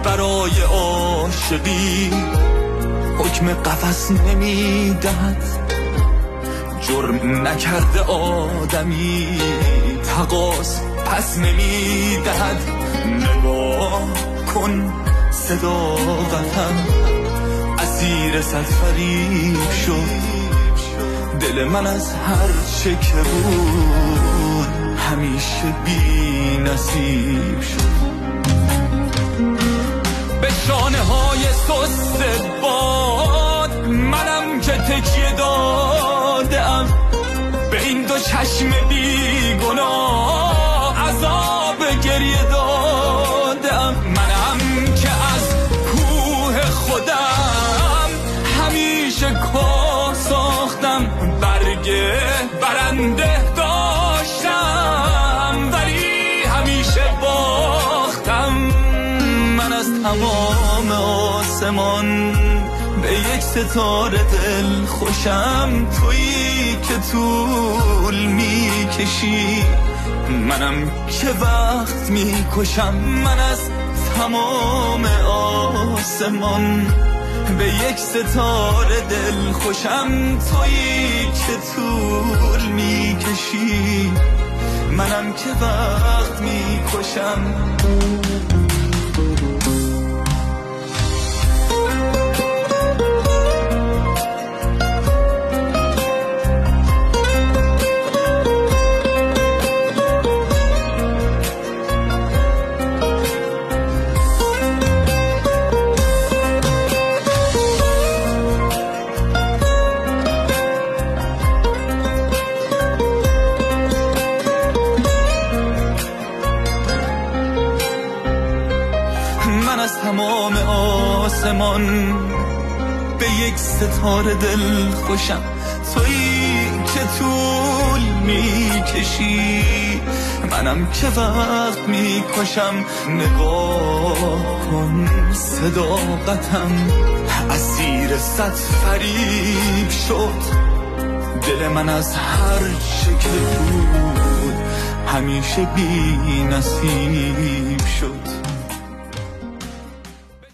برای عاشقی حکم قفس نمیدهد، جرم نکرده آدمی تقاص پس نمیدهد. نگاه کن صداقتم اسیر صد فریب شد، دل من از هر چه که بود همیشه بی نصیب شد. به شانه های سست باد منم که تکیه دادم، به این دو چشم بی گناه عذاب گریه دادم. منم که از کوه خودم همیشه کاه ساختم، برگ برنده داشتم ولی همیشه باختم. من از تمام آسمان به یک ستاره دل خوشم، تویی که طول میکشی منم که وقت میکشم. من از تمام آسمان به یک ستاره دل خوشم، تویی که طول میکشی منم که وقت میکشم. من از تمام آسمان به یک ستاره دل خوشم، تویی که طول میکشی منم که وقت میکشم. نگاه کن صداقتم اسیر صد فریب شد، دل من از هر چه که بود همیشه بی نصیب شد.